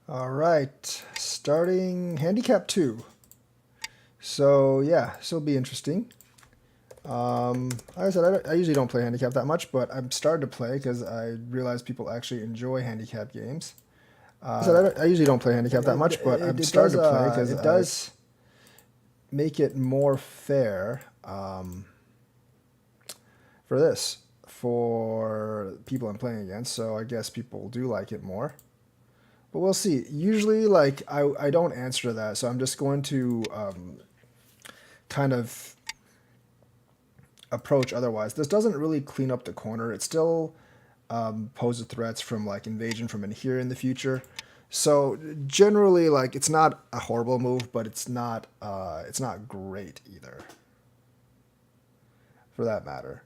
All right, starting handicap 2. So yeah, this will be interesting. Like I said, I usually don't play handicap that much, but I'm starting to play because I realize people actually enjoy handicap games. I usually don't play handicap that much, but I'm starting to play because It I does make it more fair for this for people I'm playing against. So I guess people do like it more. But we'll see. Usually, like I don't answer that, so I'm just going to kind of approach otherwise. This doesn't really clean up the corner. It still poses threats from like invasion from in here in the future. So generally, like it's not a horrible move, but it's not great either, for that matter.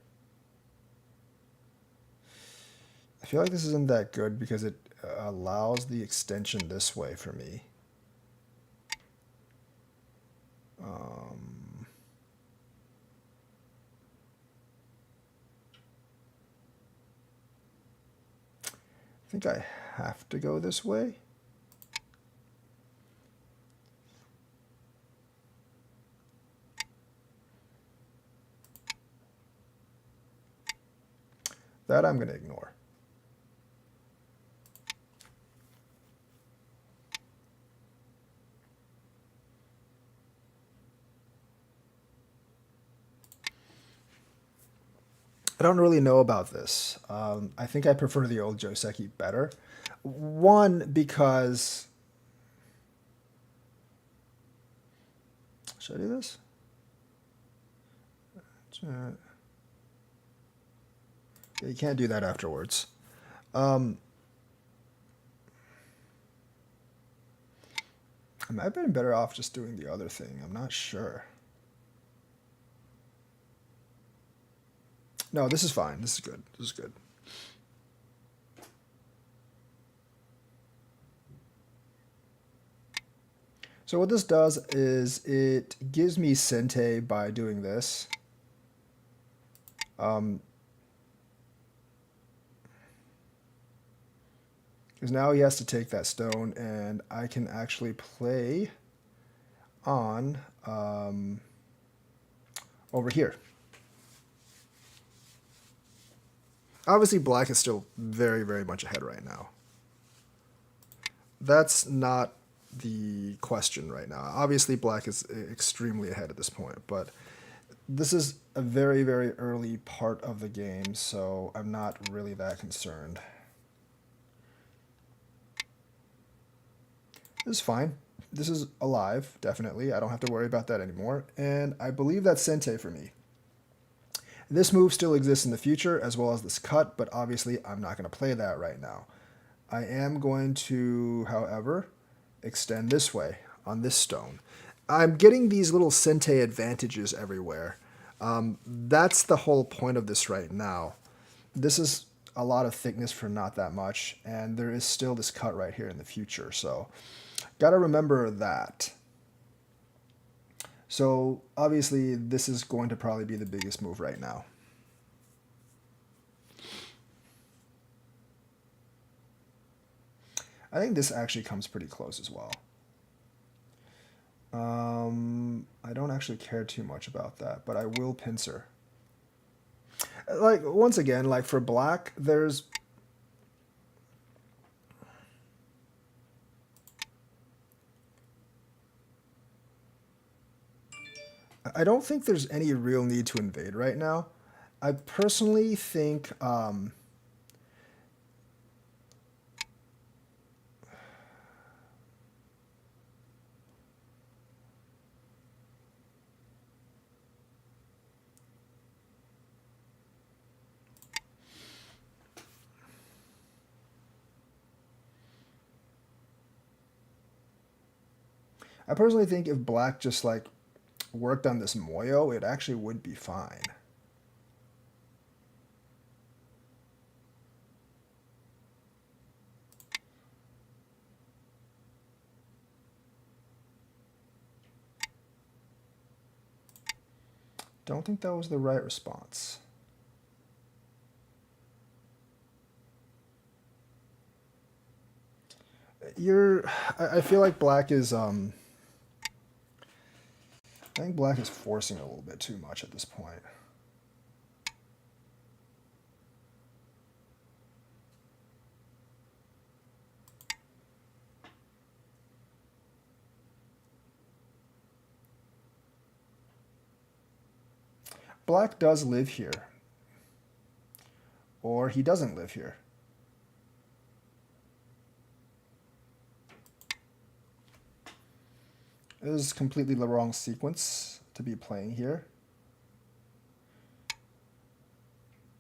I feel like this isn't that good because it allows the extension this way for me. Um, I think I have to go this way. That I'm going to ignore. I don't really know about this. I think I prefer the old Joseki better. One, because. Should I do this? Yeah, you can't do that afterwards. Um, I might have been better off just doing the other thing. I'm not sure. No, this is fine. This is good. This is good. So what this does is it gives me Sente by doing this. Um, because now he has to take that stone, and I can actually play on over here. Obviously, black is still very, very much ahead right now. That's not the question right now. Obviously, black is extremely ahead at this point, but this is a very, very early part of the game, so I'm not really that concerned. This is fine. This is alive, definitely. I don't have to worry about that anymore, and I believe that's Sente for me. This move still exists in the future, as well as this cut, but obviously I'm not going to play that right now. I am going to, however, extend this way on this stone. I'm getting these little Sente advantages everywhere. That's the whole point of this right now. This is a lot of thickness for not that much, and there is still this cut right here in the future, so gotta remember that. So obviously this is going to probably be the biggest move right now. I think this actually comes pretty close as well. I don't actually care too much about that, but I will pincer. Like, once again, like for black, I don't think there's any real need to invade right now. I personally think if black just like worked on this Moyo, it actually would be fine. Don't think that was the right response. You're. I feel like black is. I think black is forcing a little bit too much at this point. Black does live here. Or he doesn't live here. This is completely the wrong sequence to be playing here.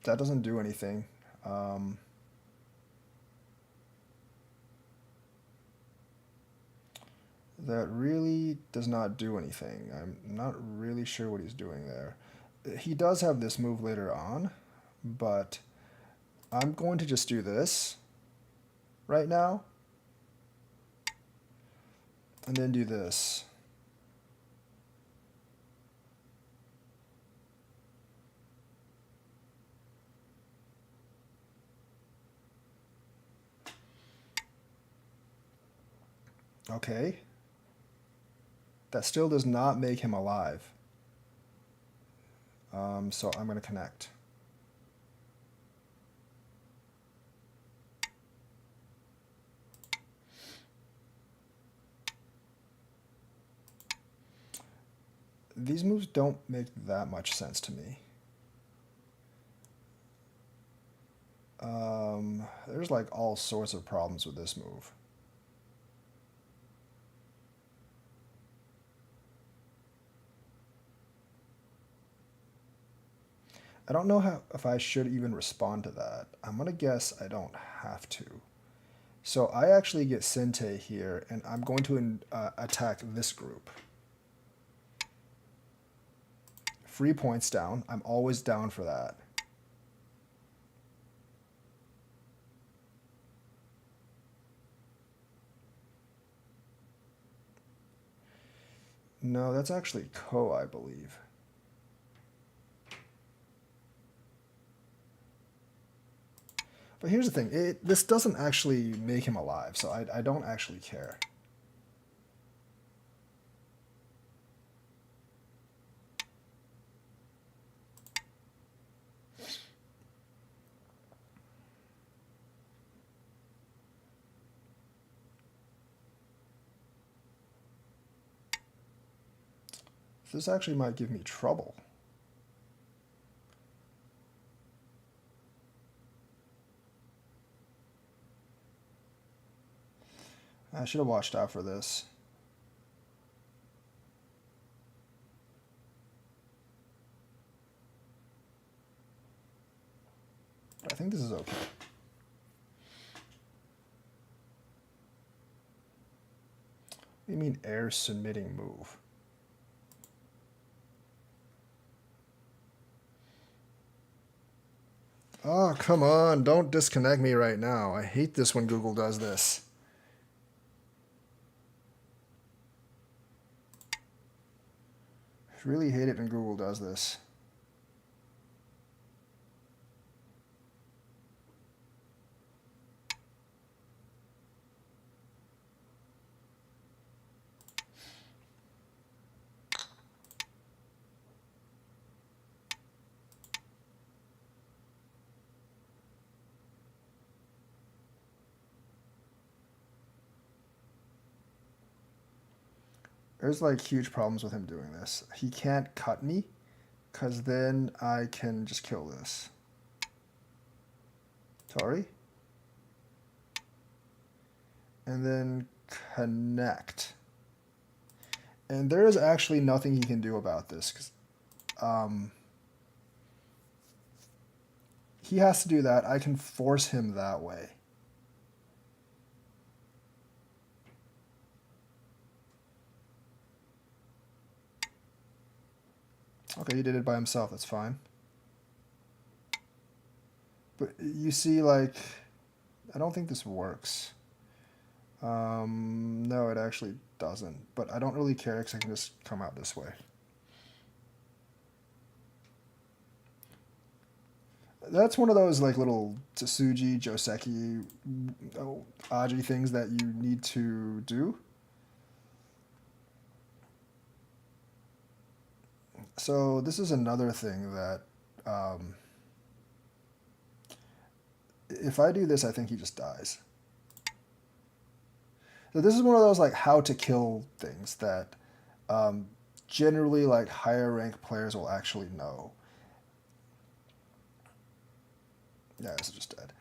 That doesn't do anything. That really does not do anything. I'm not really sure what he's doing there. He does have this move later on, but I'm going to just do this right now, and then do this. Okay. That still does not make him alive. So I'm going to connect. These moves don't make that much sense to me. There's like all sorts of problems with this move. I don't know if I should even respond to that. I'm gonna guess I don't have to. So I actually get Sente here, and I'm going to attack this group. Free points down. I'm always down for that. No, that's actually Ko, I believe. But here's the thing, this doesn't actually make him alive, so I don't actually care. This actually might give me trouble. I should have watched out for this. But I think this is okay. What do you mean air submitting move? Oh, come on. Don't disconnect me right now. I hate this when Google does this. I really hate it when Google does this. There's like huge problems with him doing this. He can't cut me, because then I can just kill this. Sorry. And then connect. And there is actually nothing he can do about this, because he has to do that. I can force him that way. Okay, he did it by himself. That's fine. But you see, like, I don't think this works. No, it actually doesn't. But I don't really care because I can just come out this way. That's one of those like little Tsuji, Joseki, Aji things that you need to do. So this is another thing that if I do this, I think he just dies. So this is one of those like how to kill things that um, generally like higher rank players will actually know. Yeah, this is just dead.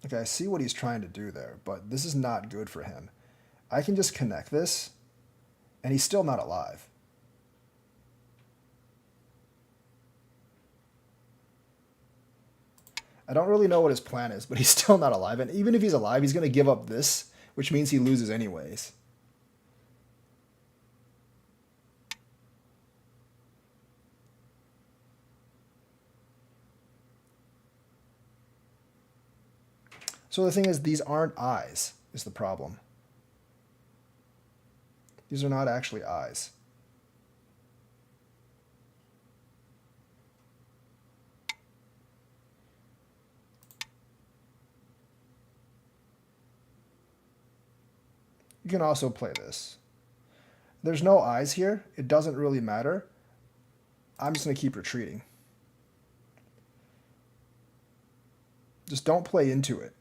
Okay, I see what he's trying to do there, but this is not good for him. I can just connect this, and he's still not alive. I don't really know what his plan is, but he's still not alive. And even if he's alive, he's going to give up this, which means he loses anyways. So the thing is, these aren't eyes, is the problem. These are not actually eyes. You can also play this. There's no eyes here. It doesn't really matter. I'm just going to keep retreating. Just don't play into it.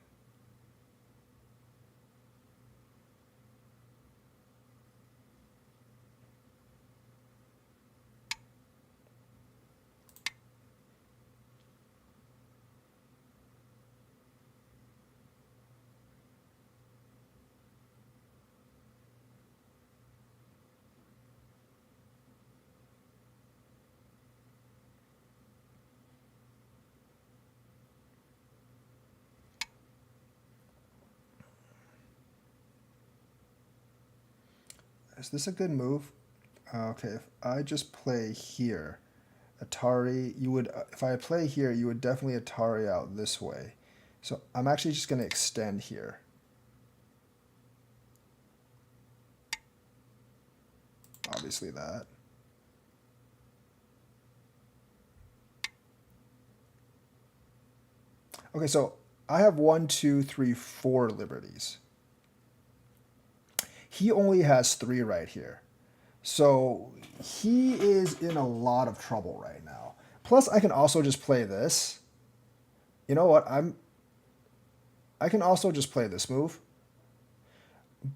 Is this a good move? Okay, if I just play here, Atari, you would, if I play here, you would definitely Atari out this way. So I'm actually just going to extend here. Obviously that. Okay, so I have 1, 2, 3, 4 liberties. He only has 3 right here. So he is in a lot of trouble right now. Plus, I can also just play this. You know what? I can also just play this move.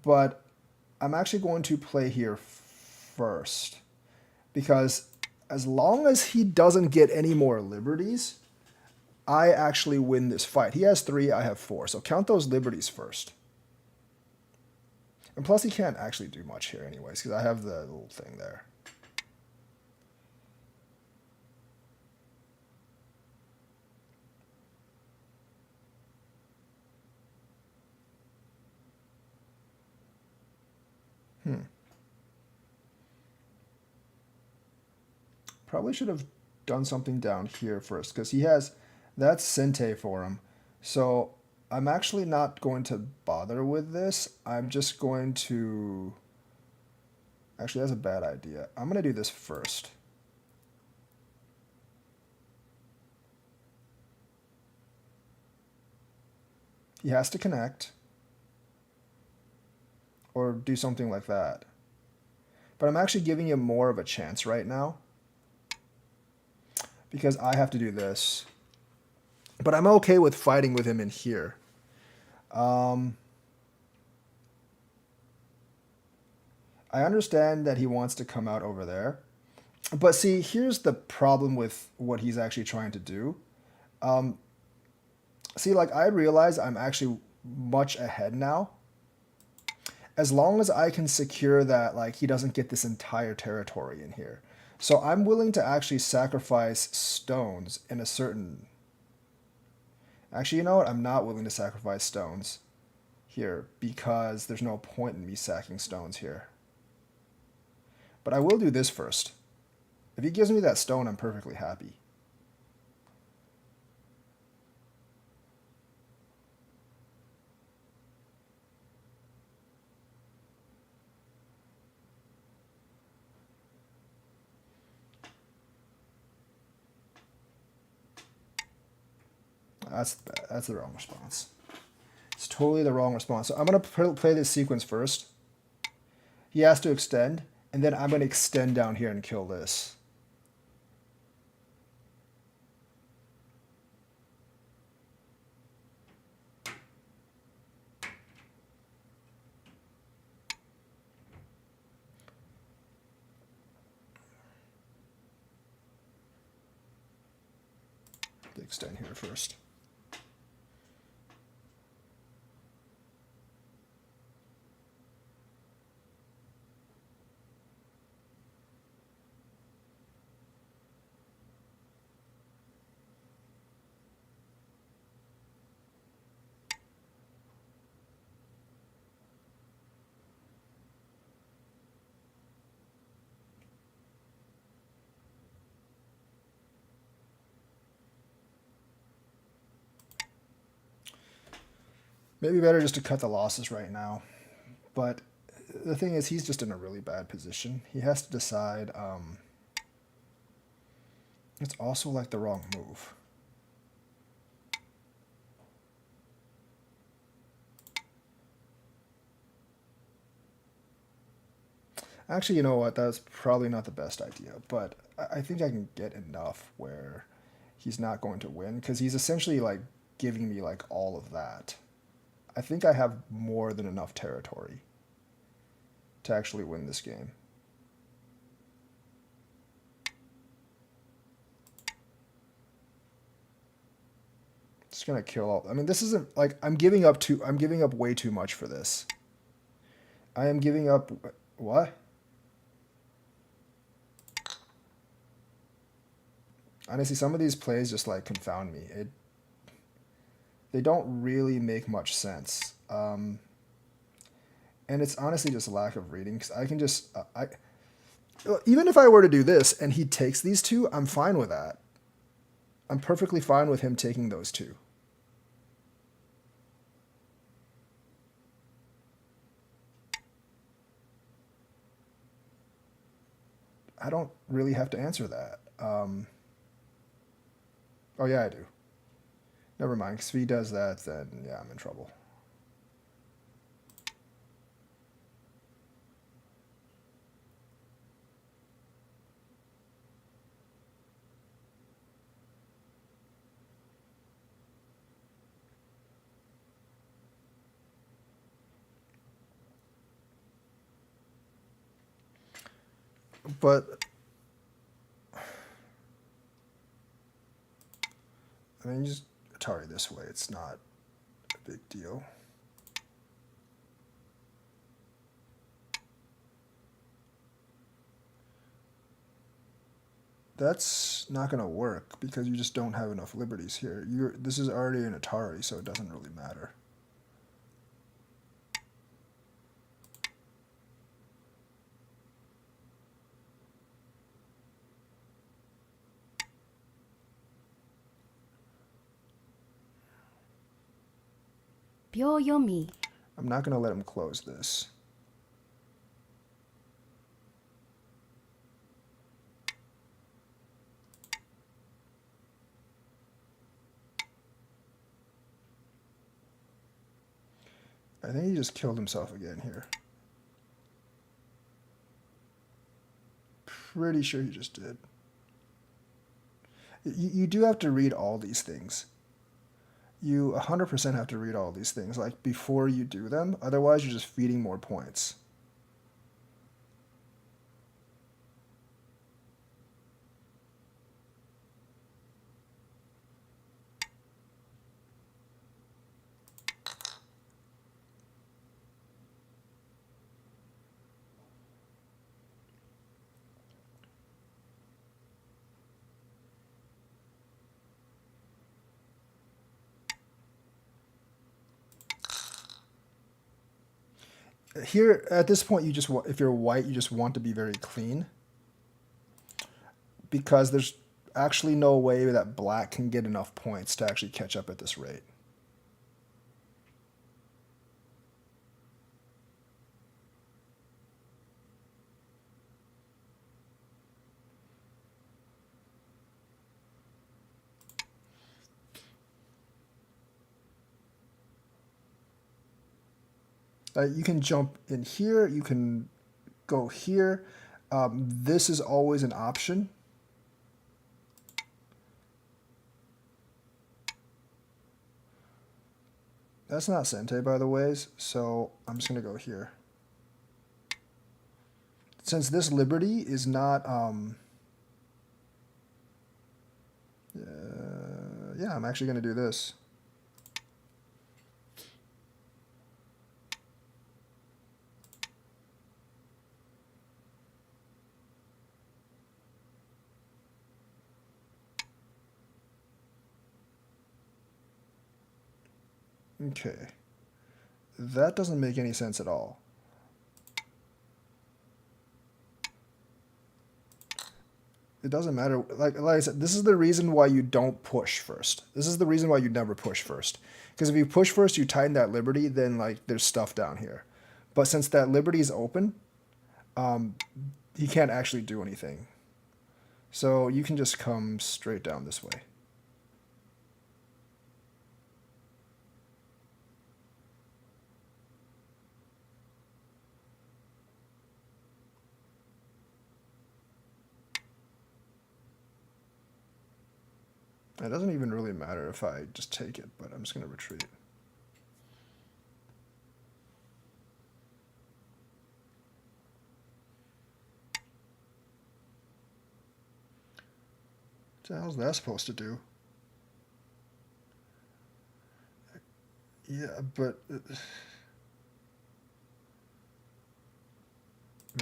But I'm actually going to play here first. Because as long as he doesn't get any more liberties, I actually win this fight. He has 3, I have 4. So count those liberties first. And plus he can't actually do much here anyways, because I have the little thing there. Probably should have done something down here first, because he has, that's Sente for him. So I'm actually not going to bother with this. I'm just going to, actually that's a bad idea. I'm going to do this first. He has to connect or do something like that. But I'm actually giving him more of a chance right now because I have to do this. But I'm okay with fighting with him in here. I understand that he wants to come out over there. But see, here's the problem with what he's actually trying to do. See, like, I realize I'm actually much ahead now. As long as I can secure that, like, he doesn't get this entire territory in here. So I'm willing to actually sacrifice stones in a certain... Actually, you know what? I'm not willing to sacrifice stones here because there's no point in me sacking stones here. But I will do this first. If he gives me that stone, I'm perfectly happy. That's the wrong response. It's totally the wrong response. So I'm going to play this sequence first. He has to extend, and then I'm going to extend down here and kill this. Extend here first. Maybe better just to cut the losses right now. But the thing is, he's just in a really bad position. He has to decide. It's also like the wrong move. Actually, you know what? That's probably not the best idea. But I think I can get enough where he's not going to win. Because he's essentially like giving me like all of that. I think I have more than enough territory to actually win this game. Just gonna kill all. I mean, this isn't like I'm giving up way too much for this. I am giving up what? Honestly, some of these plays just like confound me. They don't really make much sense. And it's honestly just a lack of reading, because I can just even if I were to do this and he takes these two, I'm fine with that. I'm perfectly fine with him taking those two. I don't really have to answer that. Oh yeah, I do. Never mind, because if he does that, then yeah, I'm in trouble. But I mean, you just Atari this way. It's not a big deal. That's not going to work because you just don't have enough liberties here. This is already an Atari, so it doesn't really matter. I'm not going to let him close this. I think he just killed himself again here. Pretty sure he just did. You do have to read all these things. You 100% have to read all these things, like, before you do them. Otherwise, you're just feeding more points. Here, at this point, if you're white, you just want to be very clean, because there's actually no way that black can get enough points to actually catch up at this rate. You can jump in here. You can go here. This is always an option. That's not Sente, by the way, so I'm just going to go here. Since this liberty is not, yeah, I'm actually going to do this. Okay. That doesn't make any sense at all. It doesn't matter. Like I said, this is the reason why you don't push first. This is the reason why you never push first. Because if you push first, you tighten that liberty, then like there's stuff down here. But since that liberty is open, he can't actually do anything. So you can just come straight down this way. It doesn't even really matter if I just take it, but I'm just going to retreat. What the hell's that supposed to do? Yeah, but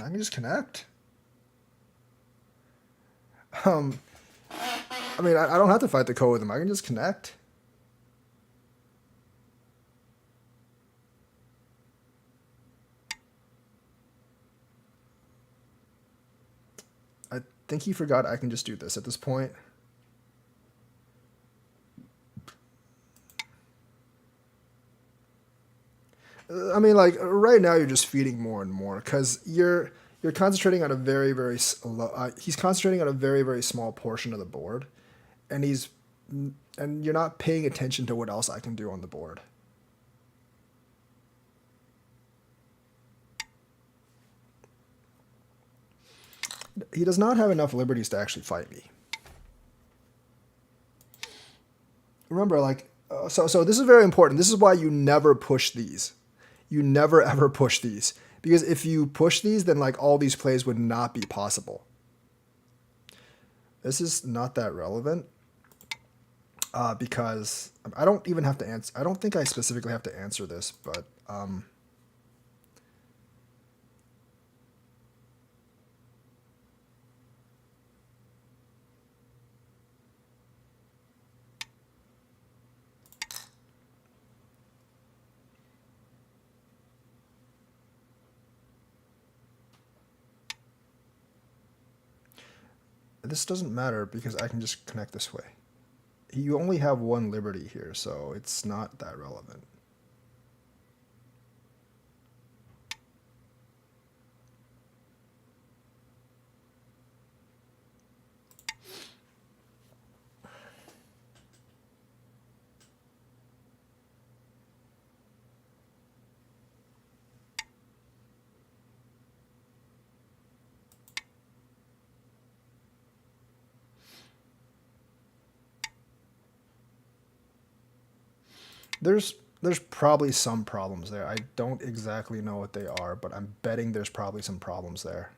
I can just connect. I mean, I don't have to fight the code with him. I can just connect. I think he forgot I can just do this at this point. I mean, like right now, you're just feeding more and more because you're concentrating on a he's concentrating on a very small portion of the board, and you're not paying attention to what else I can do on the board. He does not have enough liberties to actually fight me. Remember, like, so this is very important. This is why you never push these. You never ever push these. Because if you push these, then like all these plays would not be possible. This is not that relevant. Because I don't even have to answer. I don't think I specifically have to answer this, but this doesn't matter because I can just connect this way. You only have one liberty here, so it's not that relevant. There's probably some problems there. I don't exactly know what they are, but I'm betting there's probably some problems there.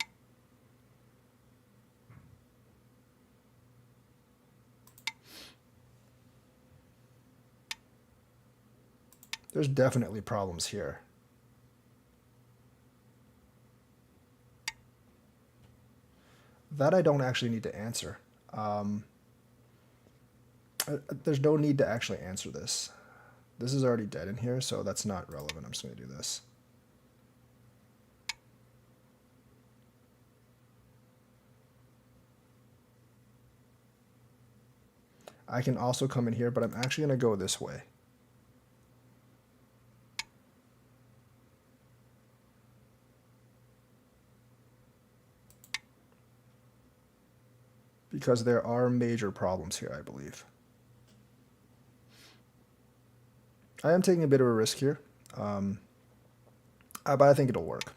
There's definitely problems here. That I don't actually need to answer. There's no need to actually answer this. This is already dead in here, so that's not relevant. I'm just going to do this. I can also come in here, but I'm actually going to go this way. Because there are major problems here, I believe. I am taking a bit of a risk here. but I think it'll work.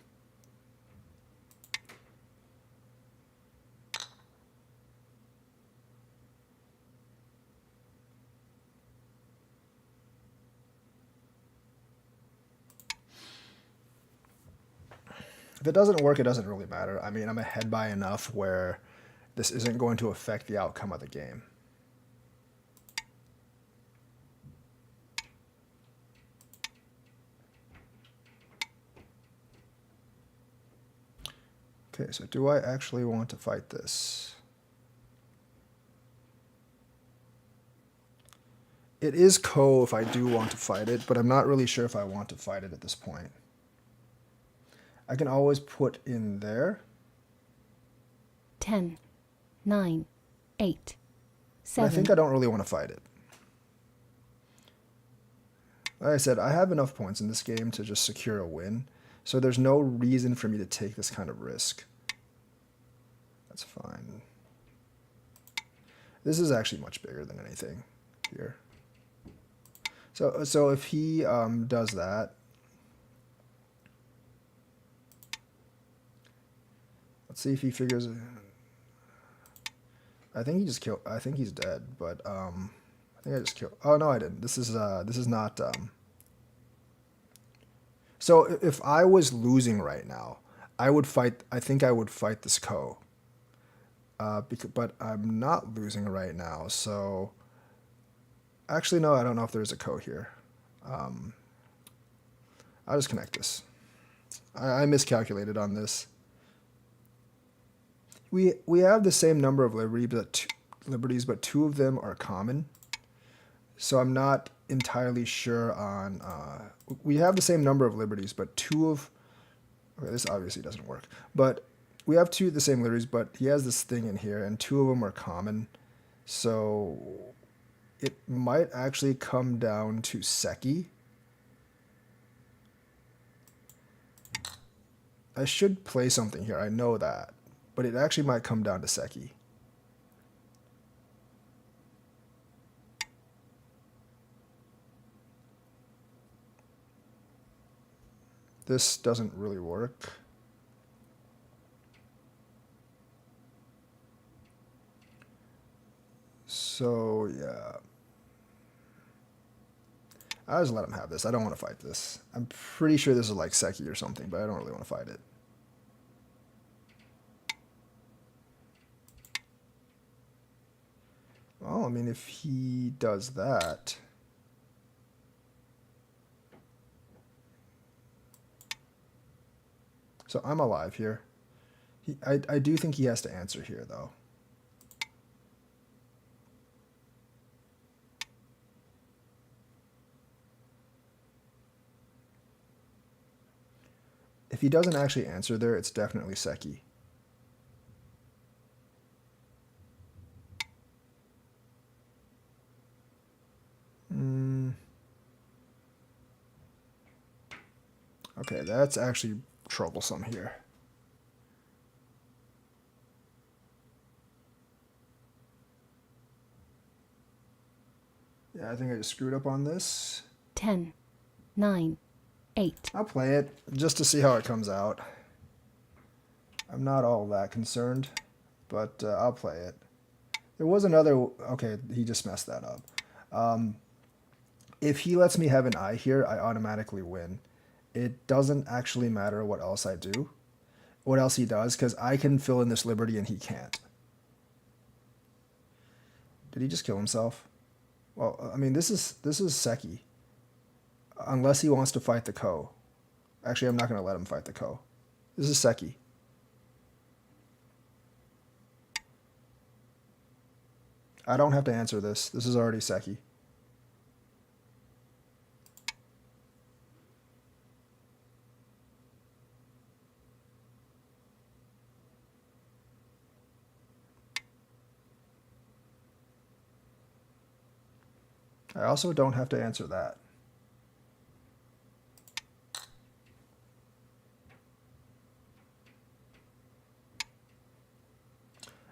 If it doesn't work, it doesn't really matter. I mean, I'm ahead by enough where this isn't going to affect the outcome of the game. Okay, so do I actually want to fight this? It is Ko if I do want to fight it, but I'm not really sure if I want to fight it at this point. I can always put in there. 10, 9, 8, 7. I think I don't really want to fight it. Like I said, I have enough points in this game to just secure a win, so there's no reason for me to take this kind of risk. That's fine. This is actually much bigger than anything here. So if he does that, let's see if he figures. I think he just killed. I think he's dead, but I think I just killed. Oh no, I didn't. This is not. So if I was losing right now, I would fight. I think I would fight this Ko. But I'm not losing right now, so. Actually, no, I don't know if there's a Ko here. I'll just connect this. I miscalculated on this. We have the same number of liberties, but two of them are common. So I'm not entirely sure on. We have the same number of liberties, but two of. Okay, this obviously doesn't work. But we have the same liberties, but he has this thing in here, and two of them are common. So it might actually come down to Seki. I should play something here. I know that. But it actually might come down to Seki. This doesn't really work. So, yeah. I'll just let him have this. I don't want to fight this. I'm pretty sure this is like Seki or something, but I don't really want to fight it. Well, I mean, if he does that... So I'm alive here. I do think he has to answer here, though. If he doesn't actually answer there, it's definitely Seki. Okay, that's actually troublesome here. Yeah, I think I just screwed up on this. 10, 9, 8. I'll play it just to see how it comes out. I'm not all that concerned, but I'll play it. There was another... Okay, he just messed that up. If he lets me have an eye here, I automatically win. It doesn't actually matter what else I do, what else he does, because I can fill in this liberty and he can't. Did he just kill himself? Well, I mean, this is Seki. Unless he wants to fight the Ko. Actually, I'm not going to let him fight the Ko. This is Seki. I don't have to answer this. This is already Seki. I also don't have to answer that.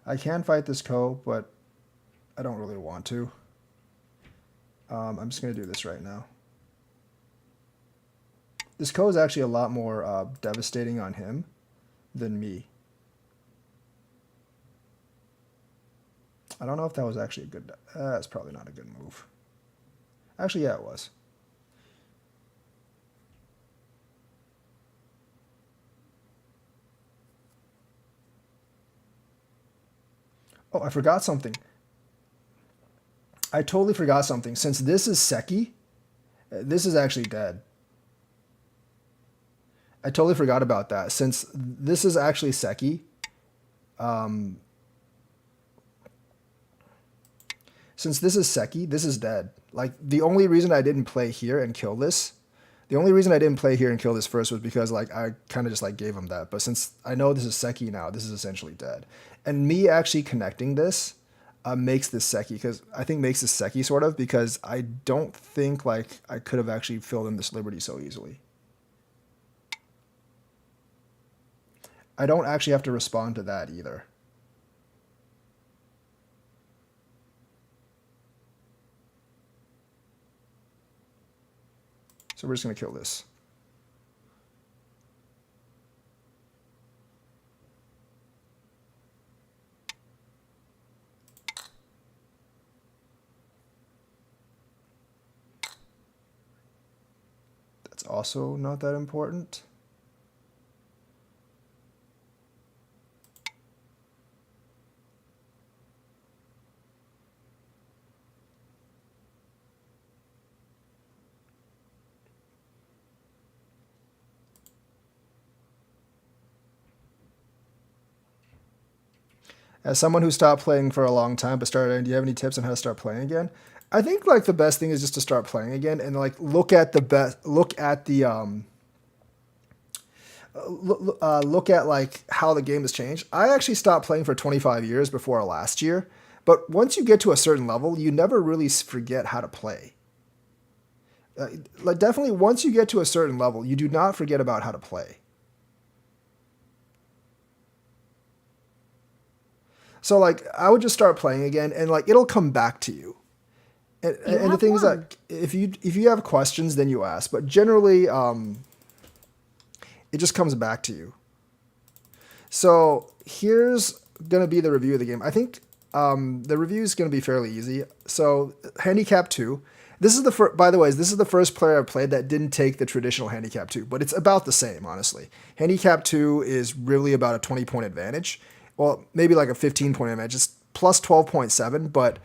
I can fight this Ko, but I don't really want to. I'm just going to do this right now. This ko is actually a lot more devastating on him than me. I don't know if that was actually a good... That's probably not a good move. Actually, yeah, it was. Oh, I forgot something. I totally forgot something. Since this is Seki, this is actually dead. I totally forgot about that. Since this is actually Seki, since this is Seki, this is dead. Like, the only reason I didn't play here and kill this, the only reason I didn't play here and kill this first was because, like, I kind of just, like, gave him that. But since I know this is Seki now, this is essentially dead. And me actually connecting this makes this Seki, because I think makes this Seki, sort of, because I don't think, like, I could have actually filled in this Liberty so easily. I don't actually have to respond to that either. So we're just going to kill this. That's also not that important. As someone who stopped playing for a long time but started, do you have any tips on how to start playing again? I think, like, the best thing is just to start playing again and, like, look at the look at, like, how the game has changed. I actually stopped playing for 25 years before last year, but once you get to a certain level, you never really forget how to play. Like, definitely, once you get to a certain level, you do not forget about how to play. So, like, I would just start playing again, and, like, it'll come back to you. And the thing is that if you have questions, then you ask. But generally, it just comes back to you. So here's gonna be the review of the game. I think the review is gonna be fairly easy. So handicap 2. This is the first. By the way, this is the first player I've played that didn't take the traditional handicap 2, but it's about the same, honestly. Handicap 2 is really about a 20-point advantage. Well, maybe like a 15-point advantage. It's plus 12.7, but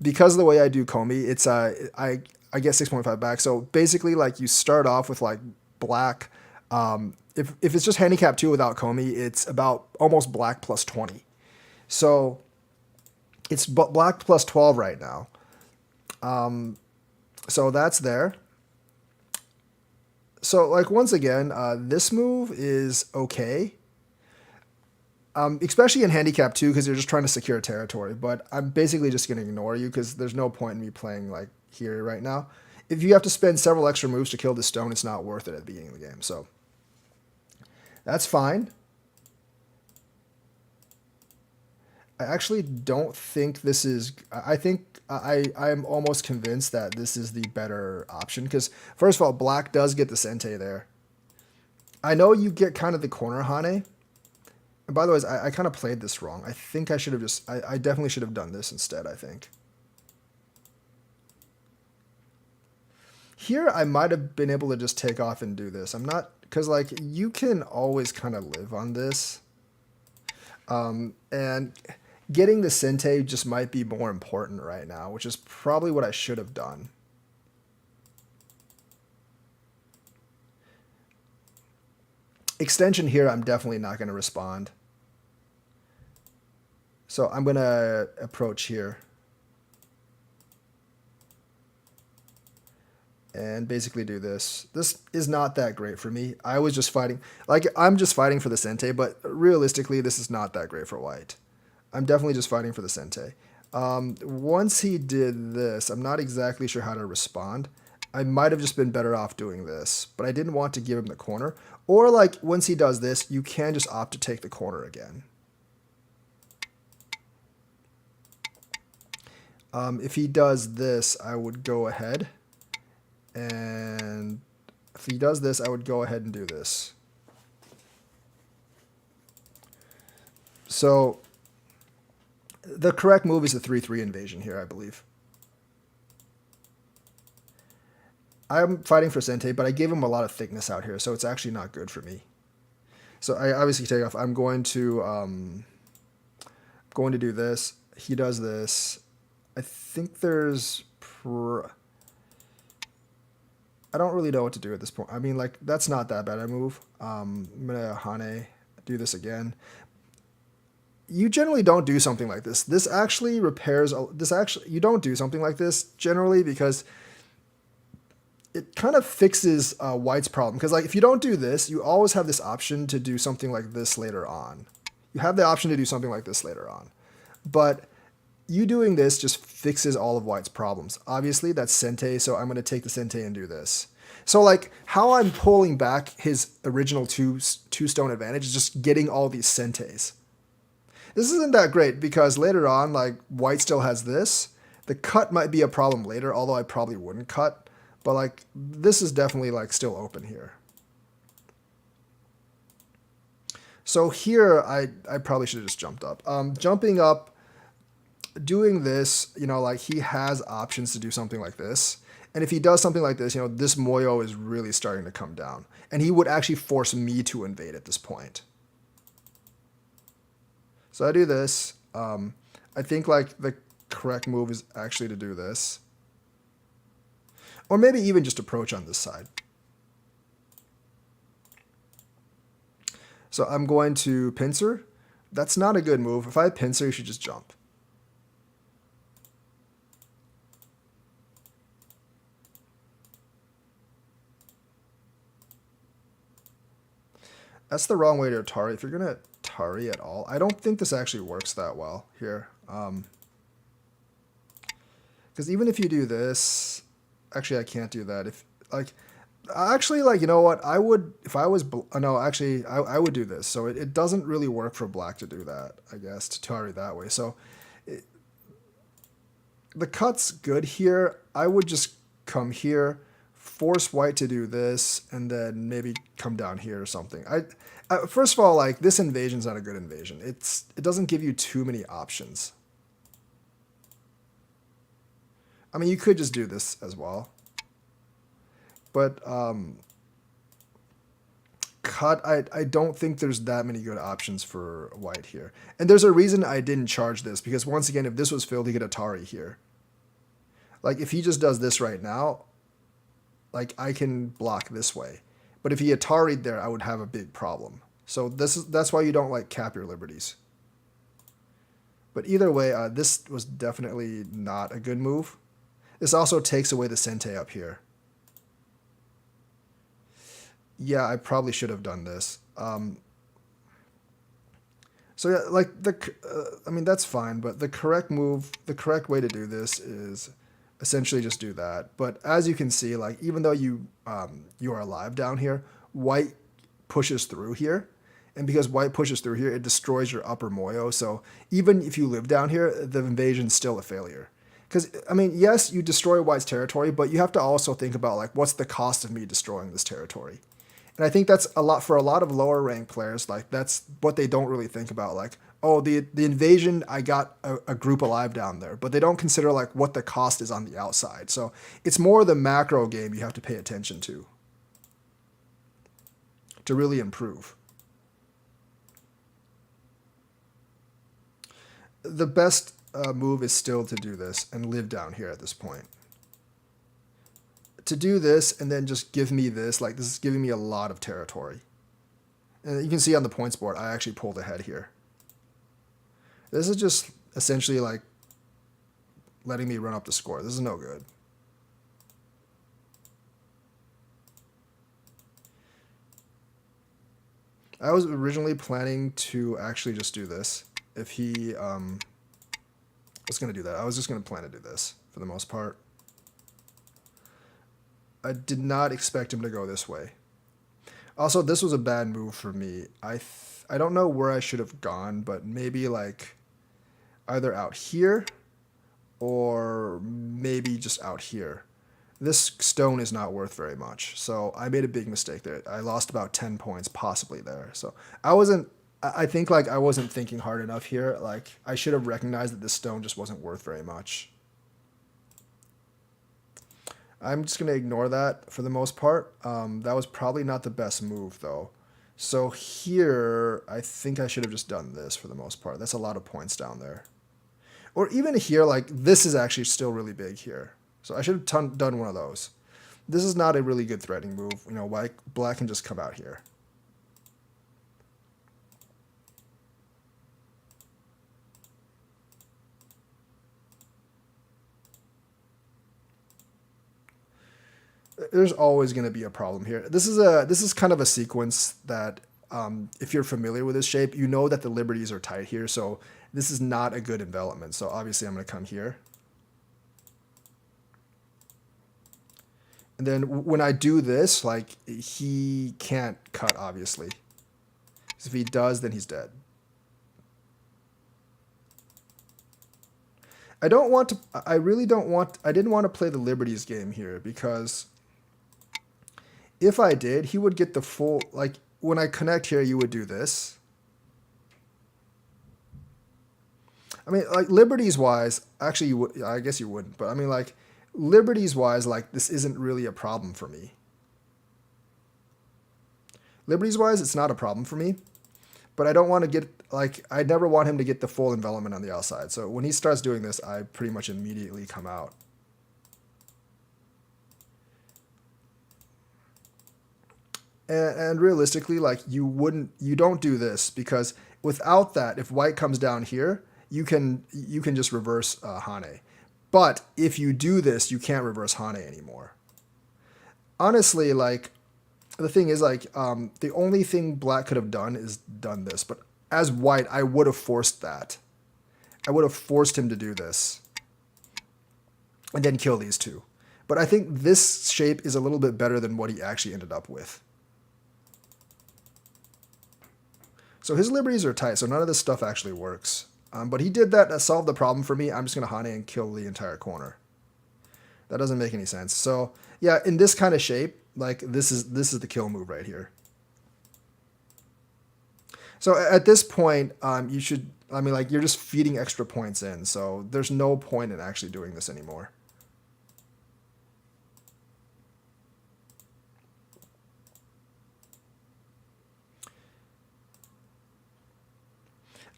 because of the way I do Comey, it's I get 6.5 back. So basically, like, you start off with, like, black. If it's just handicap 2 without Comey, it's about almost black plus 20. So it's black plus 12 right now. So that's there. So, like, once again, this move is okay. Especially in handicap 2, because you're just trying to secure territory. But I'm basically just going to ignore you because there's no point in me playing, like, here right now. If you have to spend several extra moves to kill the stone, it's not worth it at the beginning of the game. So that's fine. I actually don't think this is... I think I'm almost convinced that this is the better option. Because, first of all, black does get the Sente there. I know you get kind of the corner Hane. And by the way, I kind of played this wrong. I think I should have just... I definitely should have done this instead, I think. Here, I might have been able to just take off and do this. I'm not... Because, like, you can always kind of live on this. And getting the Sente just might be more important right now, which is probably what I should have done. Extension here, I'm definitely not going to respond. So I'm going to approach here. And basically do this. This is not that great for me. I was just fighting. Like, I'm just fighting for the Sente, but realistically, this is not that great for white. I'm definitely just fighting for the Sente. Once he did this, I'm not exactly sure how to respond. I might have just been better off doing this, but I didn't want to give him the corner. Or, like, once he does this, you can just opt to take the corner again. If he does this, I would go ahead and If he does this, I would go ahead and do this. So the correct move is the 3-3 invasion here, I believe. I'm fighting for Sente, but I gave him a lot of thickness out here, so it's actually not good for me. So I obviously take off. I'm going to do this. He does this. I think there's... I don't really know what to do at this point. I mean, like, that's not that bad a move. I'm going to Hane, do this again. You generally don't do something like this. This actually repairs... You don't do something like this generally because it kind of fixes White's problem. Because, like, if you don't do this, you always have this option to do something like this later on. You have the option to do something like this later on. But you doing this just fixes all of White's problems. Obviously, that's Sente, so I'm going to take the Sente and do this. So, like, how I'm pulling back his original two-stone advantage is just getting all these Sentes. This isn't that great because later on, like, White still has this. The cut might be a problem later, although I probably wouldn't cut. But, like, this is definitely, like, still open here. So here, I probably should have just jumped up. Jumping up, doing this, you know, like, he has options to do something like this. And if he does something like this, you know, this Moyo is really starting to come down. And he would actually force me to invade at this point. So I do this. I think, like, the correct move is actually to do this. Or maybe even just approach on this side. So I'm going to pincer. That's not a good move. If I pincer, you should just jump. That's the wrong way to Atari. If you're going to Atari at all, I don't think this actually works that well here. Because even if you do this, actually I can't do that. If like, actually, like, you know what? I would, if I was, no, actually I would do this. So it doesn't really work for black to do that, I guess, to Atari that way. So the cut's good here. I would just come here, force White to do this, and then maybe come down here or something. First of all, like, this invasion's not a good invasion. It doesn't give you too many options. I mean, you could just do this as well. But cut, I don't think there's that many good options for White here. And there's a reason I didn't charge this, because once again, if this was filled, he could Atari here. Like, if he just does this right now, like, I can block this way. But if he Atari'd there, I would have a big problem. So that's why you don't, like, cap your liberties. But either way, this was definitely not a good move. This also takes away the Sente up here. Yeah, I probably should have done this. So yeah, like, I mean, that's fine, but the correct move, the correct way to do this is essentially just do that. But as you can see, like, even though you are alive down here, White pushes through here. And because White pushes through here, it destroys your upper Moyo. So even if you live down here, the invasion's still a failure. Because, I mean, yes, you destroy White's territory, but you have to also think about, like, what's the cost of me destroying this territory? And I think that's a lot for a lot of lower ranked players. Like, that's what they don't really think about. Like, oh, the invasion, I got a group alive down there, but they don't consider, like, what the cost is on the outside. So it's more the macro game you have to pay attention to really improve. The best move is still to do this and live down here at this point. To do this and then just give me this, like, this is giving me a lot of territory. And you can see on the points board, I actually pulled ahead here. This is just essentially, like, letting me run up the score. This is no good. I was originally planning to actually just do this. If he was going to do that, I was just going to plan to do this for the most part. I did not expect him to go this way. Also, this was a bad move for me. I don't know where I should have gone, but maybe, like, either out here or maybe just out here. This stone is not worth very much. So I made a big mistake there. I lost about 10 points possibly there. So I think like I wasn't thinking hard enough here. Like I should have recognized that this stone just wasn't worth very much. I'm just going to ignore that for the most part. That was probably not the best move though. So here, I think I should have just done this for the most part. That's a lot of points down there. Or even here, like this is actually still really big here. So I should have done one of those. This is not a really good threatening move. You know, black can just come out here. There's always going to be a problem here. This is kind of a sequence that if you're familiar with this shape, you know that the liberties are tight here. So this is not a good envelopment. So obviously I'm going to come here. And then when I do this, like he can't cut obviously. Because if he does, then he's dead. I didn't want to play the liberties game here because if I did, he would get the full, like when I connect here, you would do this. I mean, like liberties wise, actually you would, I guess you wouldn't, but I mean like liberties wise, like this isn't really a problem for me. Liberties wise, it's not a problem for me, but I don't want to get, like, I never want him to get the full envelopment on the outside. So when he starts doing this, I pretty much immediately come out. And realistically, like you don't do this because without that, if white comes down here, you can just reverse Hane. But if you do this, you can't reverse Hane anymore. Honestly, like the thing is like the only thing black could have done is done this. But as white, I would have forced that. I would have forced him to do this and then kill these two. But I think this shape is a little bit better than what he actually ended up with. So his liberties are tight, so none of this stuff actually works. But he did that solved the problem for me. I'm just going to Hane and kill the entire corner. That doesn't make any sense. So yeah, in this kind of shape, like this is the kill move right here. So at this point, you should, I mean, like you're just feeding extra points in. So there's no point in actually doing this anymore.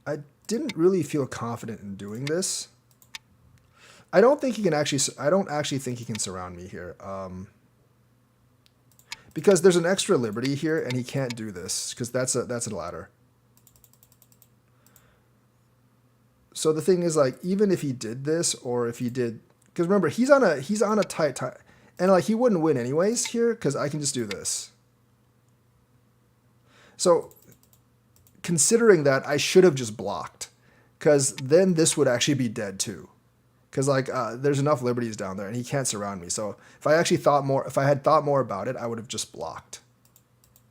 I didn't really feel confident in doing this. I don't think he can actually, I don't actually think he can surround me here. Because there's an extra liberty here and he can't do this because that's a ladder. So the thing is like, even if he did this or if he did, because remember he's on a tight time and like he wouldn't win anyways here because I can just do this. So considering that, I should have just blocked because then this would actually be dead too. Because like there's enough liberties down there and he can't surround me. So if I actually thought more, if I had thought more about it, I would have just blocked.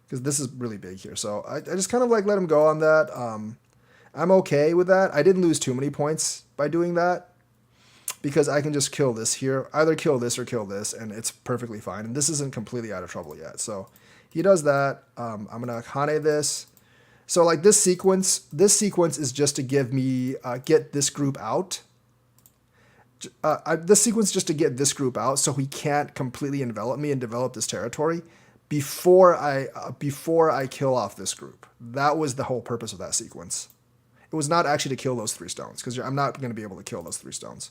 Because this is really big here. So I just kind of like let him go on that. I'm okay with that. I didn't lose too many points by doing that. Because I can just kill this here. Either kill this or kill this and it's perfectly fine. And this isn't completely out of trouble yet. So he does that. I'm going to Hane this. So like this sequence is just to give me, get this group out. This sequence just to get this group out so he can't completely envelop me and develop this territory before I kill off this group. That was the whole purpose of that sequence. It was not actually to kill those 3 stones because I'm not going to be able to kill those 3 stones.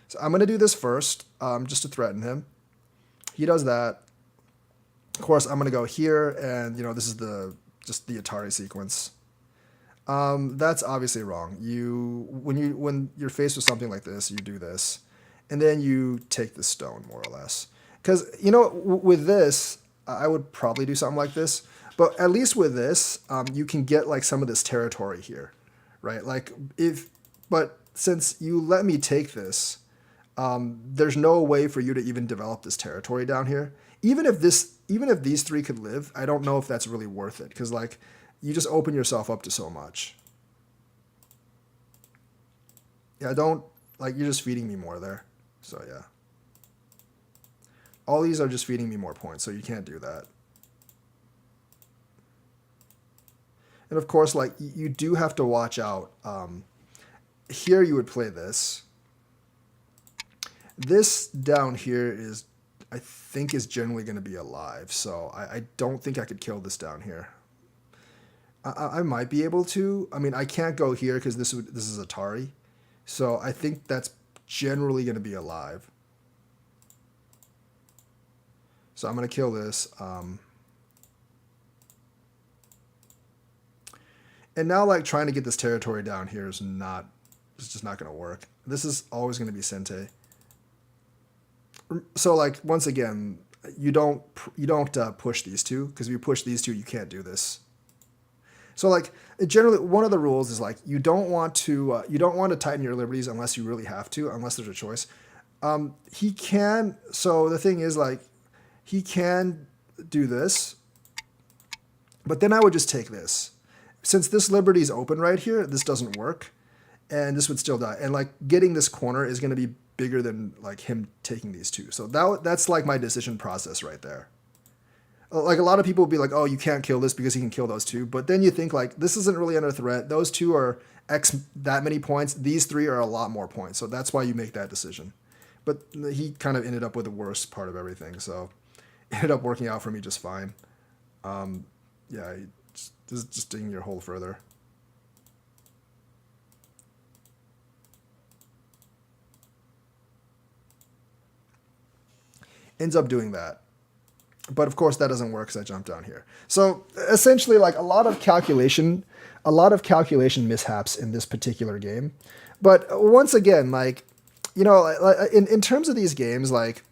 So I'm going to do this first just to threaten him. He does that. Of course, I'm going to go here and, you know, this is just the Atari sequence. That's obviously wrong. When you're faced with something like this, you do this, and then you take the stone more or less. Because you know, with this, I would probably do something like this. But at least with this, you can get like some of this territory here, right? Like but since you let me take this, there's no way for you to even develop this territory down here. Even if these 3 could live, I don't know if that's really worth it. Because like, you just open yourself up to so much. Yeah, you're just feeding me more there. So yeah. All these are just feeding me more points, so you can't do that. And of course, like, you do have to watch out. Here you would play this. This down here is, I think, is generally going to be alive, so I don't think I could kill this down here. I might be able to. I mean, I can't go here because this is Atari, so I think that's generally going to be alive. So I'm going to kill this. And now, like, trying to get this territory down here is just not going to work. This is always going to be Sente. So, like, once again, you don't push these two, because if you push these two, you can't do this. So, like, generally, one of the rules is, like, you don't want to tighten your liberties unless you really have to, unless there's a choice. He can. So the thing is, like, he can do this, but then I would just take this. Since this liberty is open right here, this doesn't work, and this would still die. And, like, getting this corner is going to be bigger than, like, him taking these two. So that's like my decision process right there. Like, a lot of people will be like, oh, you can't kill this because he can kill those two. But then you think, like, this isn't really under threat. Those two are X that many points. These three are a lot more points. So that's why you make that decision. But he kind of ended up with the worst part of everything. So it ended up working out for me just fine. Yeah, this is just digging your hole further. Ends up doing that. But of course that doesn't work because I jumped down here. So essentially, like, a lot of calculation mishaps in this particular game. But once again, like, you know, in terms of these games, like,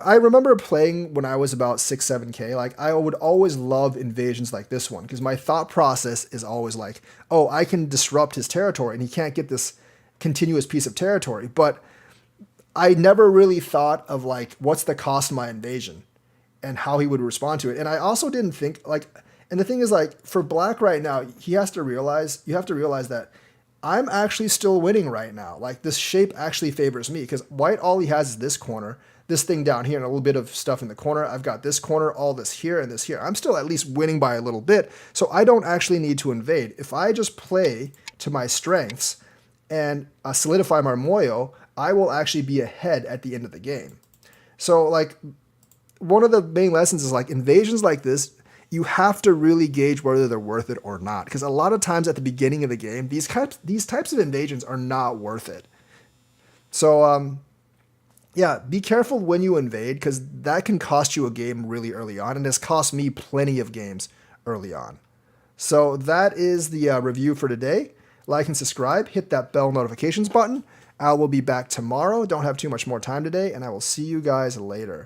I remember playing when I was about 6, 7K. Like, I would always love invasions like this one, because my thought process is always like, oh, I can disrupt his territory and he can't get this continuous piece of territory. But I never really thought of, like, what's the cost of my invasion and how he would respond to it. And I also didn't think, like, and the thing is, like, for black right now, you have to realize that I'm actually still winning right now. Like, this shape actually favors me, because white, all he has is this corner, this thing down here, and a little bit of stuff in the corner. I've got this corner, all this here, and this here. I'm still at least winning by a little bit, so I don't actually need to invade. If I just play to my strengths and solidify my moyo, I will actually be ahead at the end of the game. So, like, one of the main lessons is, like, invasions like this, you have to really gauge whether they're worth it or not. Because a lot of times at the beginning of the game, these types of invasions are not worth it. So, yeah, be careful when you invade, because that can cost you a game really early on, and has cost me plenty of games early on. So that is the review for today. Like and subscribe, hit that bell notifications button. I will be back tomorrow. Don't have too much more time today, and I will see you guys later.